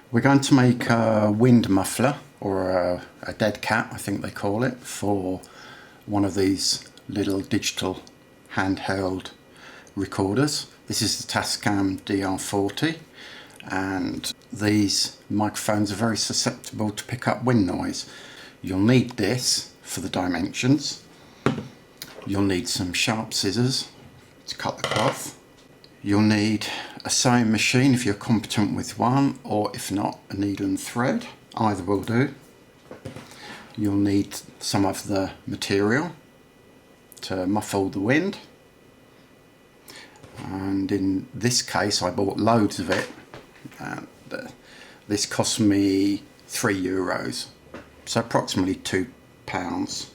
We're going to make a wind muffler, or a Deadcat I think they call it, for one of these little digital handheld recorders. This is the Tascam DR40, and these microphones are very susceptible to pick up wind noise. You'll need this for the dimensions. You'll need some sharp scissors to cut the cloth. You'll need a sewing machine if you're competent with one, or if not, a needle and thread. Either will do. You'll need some of the material to muffle the wind. And in this case I bought loads of it, and this cost me €3, so approximately £2.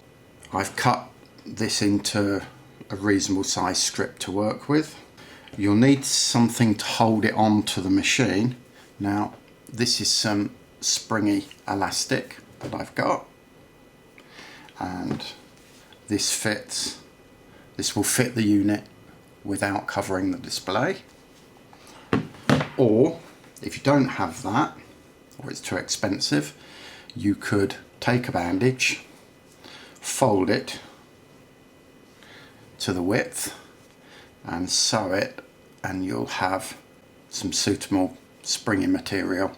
I've cut this into a reasonable size strip to work with. You'll need something to hold it onto the machine. Now this is some springy elastic that I've got, and this will fit the unit without covering the display. Or if you don't have that, or it's too expensive, you could take a bandage, fold it to the width and sew it, and you'll have some suitable springy material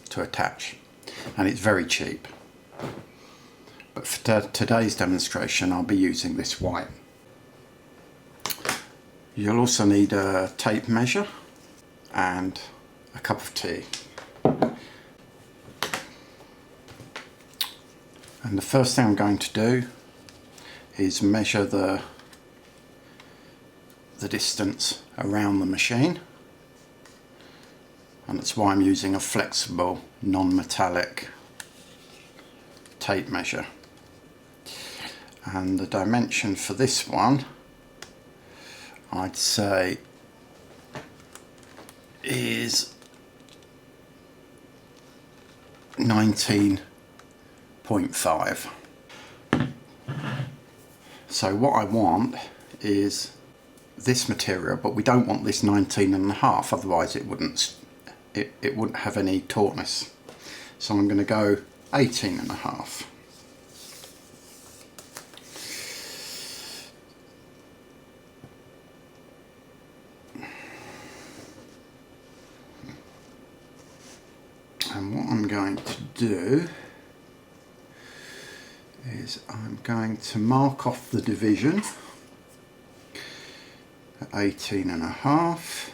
to attach, and it's very cheap. But for today's demonstration I'll be using this white. You'll also need a tape measure and a cup of tea. And the first thing I'm going to do is measure the distance around the machine, and that's why I'm using a flexible non-metallic tape measure. And the dimension for this one, I'd say, is 19.5. So what I want is this material, but we don't want this 19.5, otherwise it wouldn't have any tautness. So I'm going to go 18.5. And what I'm going to do is I'm going to mark off the division at 18.5.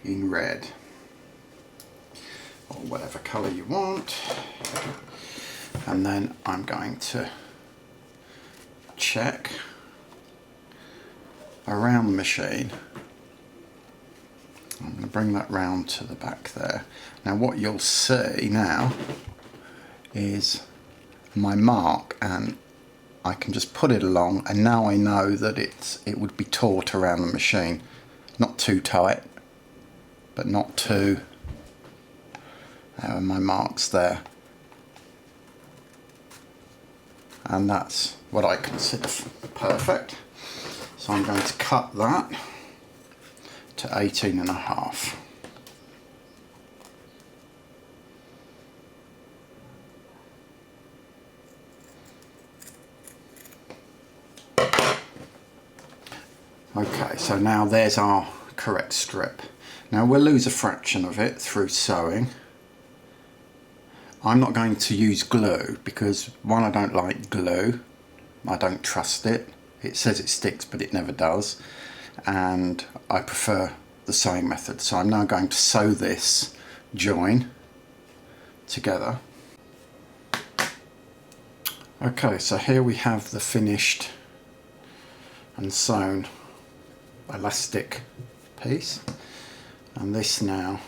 in red, or whatever colour you want. And then I'm going to check around the machine. I'm going to bring that round to the back there. Now what you'll see now is my mark, and I can just put it along, and now I know that it would be taut around the machine. Not too tight, but not too. There are my marks there. And that's what I consider perfect. So I'm going to cut that to 18.5. Okay, so now there's our correct strip. Now we'll lose a fraction of it through sewing. I'm not going to use glue because, one, I don't like glue. I don't trust it. It says it sticks, but it never does. And I prefer the sewing method. So I'm now going to sew this join together. Okay, so here we have the finished and sewn elastic piece, and this now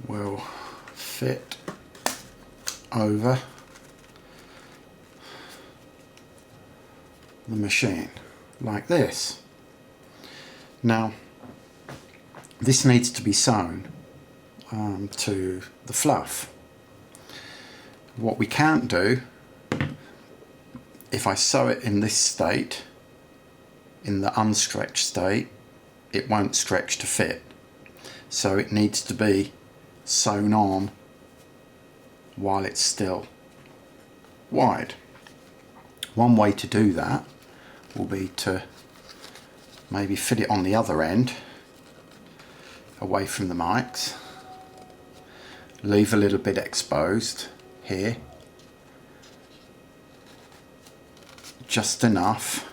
will fit over the machine like this. Now this needs to be sewn to the fluff, What we can't do, if I sew it in this state, in the unstretched state, it won't stretch to fit. So it needs to be sewn on while it's still wide. One way to do that will be to maybe fit it on the other end, away from the mics, leave a little bit exposed here, just enough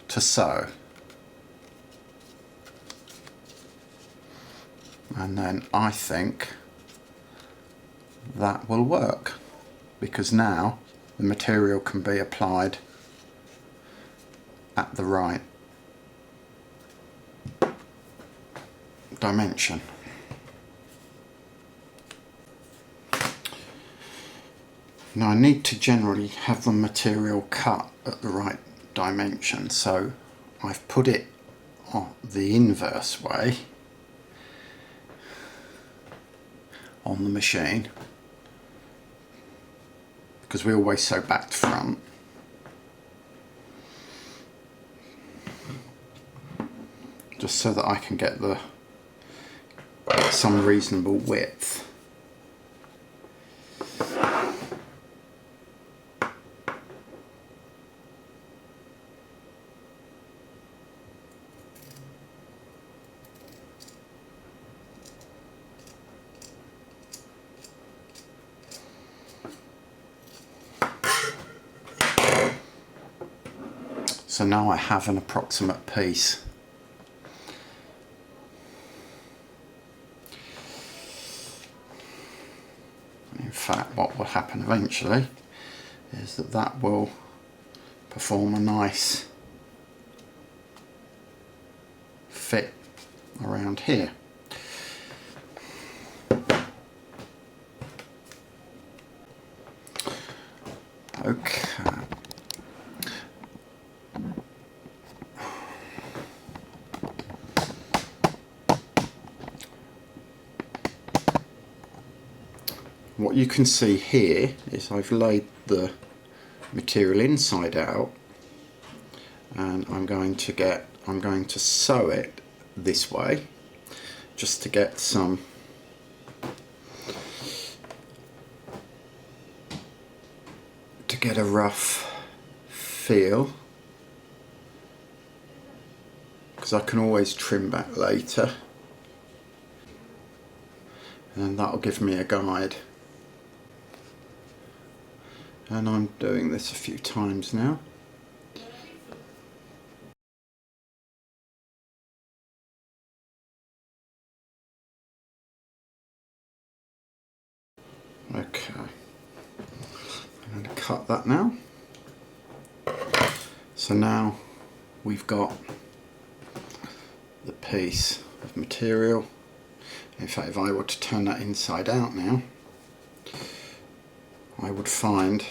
to sew, and then I think that will work, because now the material can be applied at the right dimension. Now I need to generally have the material cut at the right dimension, so I've put it on the inverse way on the machine, because we always sew back to front. Just so that I can get some reasonable width. So now I have an approximate piece. In fact, what will happen eventually is that will perform a nice fit around here. Okay. What you can see here is I've laid the material inside out, and I'm going to sew it this way just to get a rough feel, because I can always trim back later, and that'll give me a guide. And I'm doing this a few times now. Okay, I'm going to cut that now. So now we've got the piece of material. In fact, if I were to turn that inside out now, I would find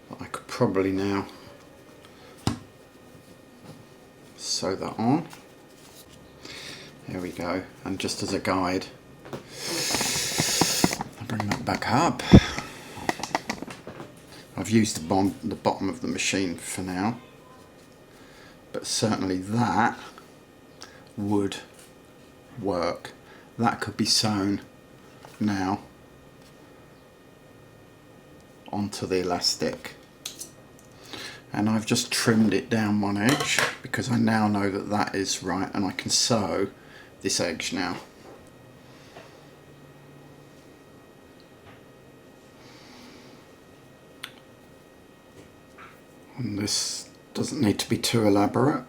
that I could probably now sew that on. There we go. And just as a guide, I'll bring that back up. I've used the bottom of the machine for now, but certainly that would work. That could be sewn now onto the elastic, and I've just trimmed it down one edge because I now know that that is right, and I can sew this edge now. And this doesn't need to be too elaborate.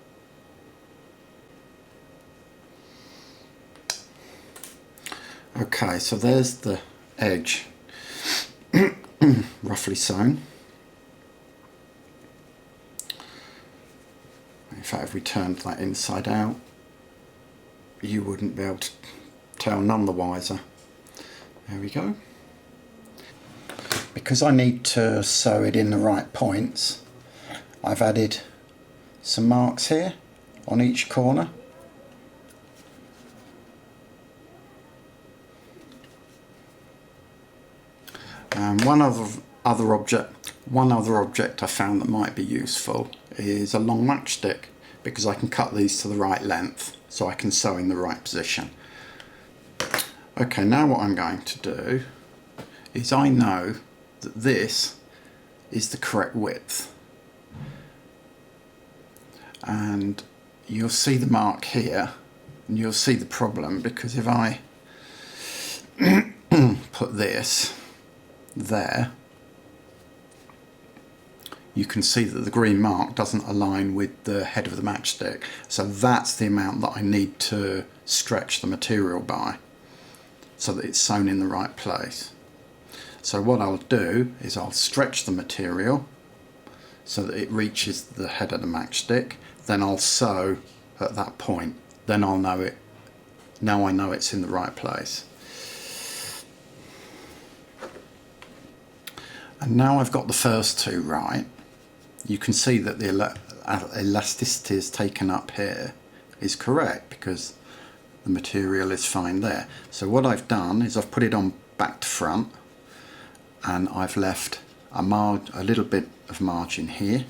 Okay, so there's the edge roughly sewn. In fact, if we turned that inside out, you wouldn't be able to tell, none the wiser. There we go. Because I need to sew it in the right points, I've added some marks here on each corner. And one other object I found that might be useful is a long matchstick, because I can cut these to the right length so I can sew in the right position. Okay, now what I'm going to do is, I know that this is the correct width, and you'll see the mark here and you'll see the problem, because if I put this there, you can see that the green mark doesn't align with the head of the matchstick. So that's the amount that I need to stretch the material by, so that it's sewn in the right place. So what I'll do is I'll stretch the material so that it reaches the head of the matchstick, then I'll sew at that point. Then I'll know it. Now I know it's in the right place. And now I've got the first two right, you can see that the elasticity is taken up here is correct, because the material is fine there. So what I've done is I've put it on back to front, and I've left a little bit of margin here,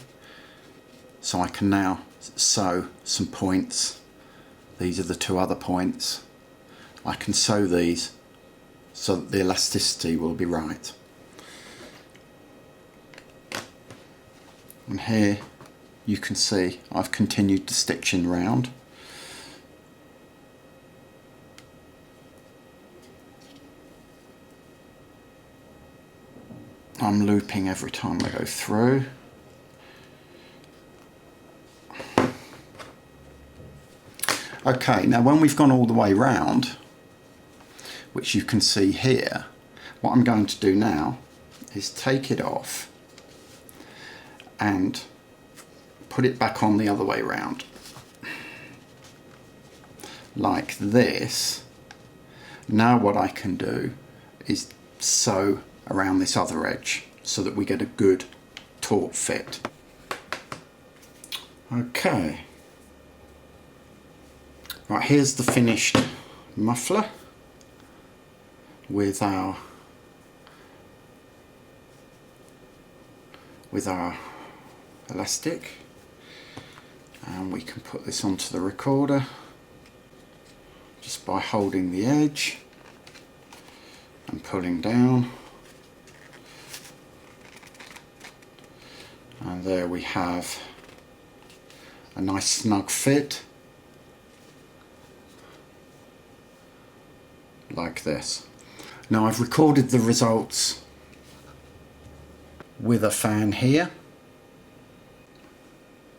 so I can now sew some points. These are the two other points. I can sew these so that the elasticity will be right. And here you can see I've continued the stitching round. I'm looping every time I go through. Okay, now when we've gone all the way round, which you can see here, what I'm going to do now is take it off and put it back on the other way round, like this. Now what I can do is sew around this other edge so that we get a good taut fit. Okay, right, here's the finished muffler with our elastic, and we can put this onto the recorder just by holding the edge and pulling down, and there we have a nice snug fit like this. Now I've recorded the results with a fan here.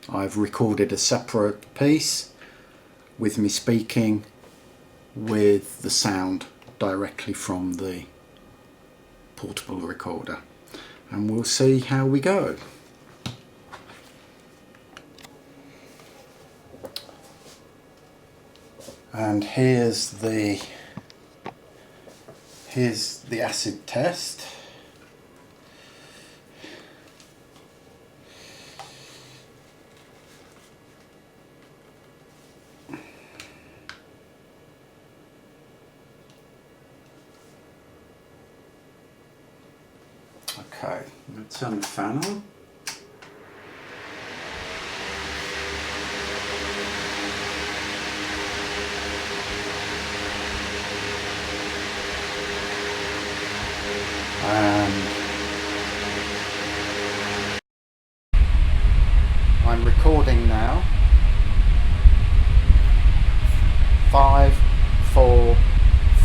I've recorded a separate piece with me speaking with the sound directly from the portable recorder, and we'll see how we go. And here's the acid test. Okay, I'm going to turn the fan on. And I'm recording now. 5, 4,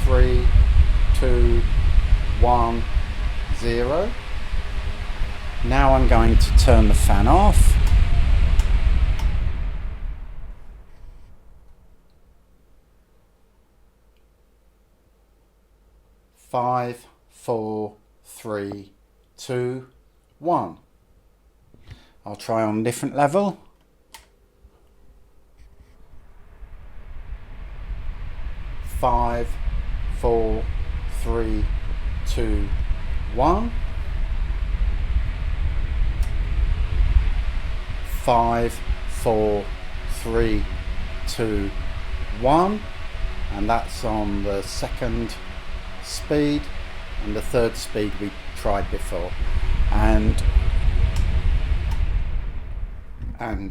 3, 2, 1, 0. Now I'm going to turn the fan off. Five, 4, 3, 2, 1. I'll try on a different level. 5, 4, 3, 2, 1. 5, 4, 3, 2, 1. And that's on the second speed. and the third speed we tried before, and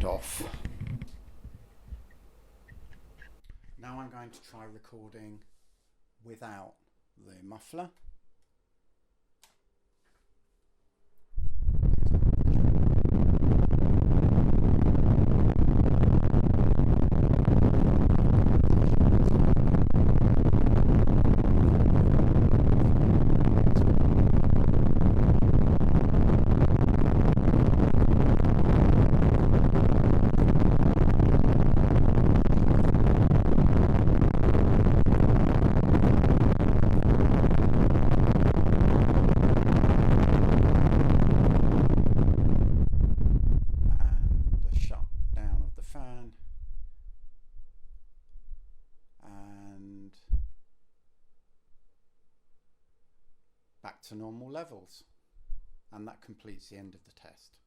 off. Now I'm going to try recording without the muffler. Fan and back to normal levels, and that completes the end of the test.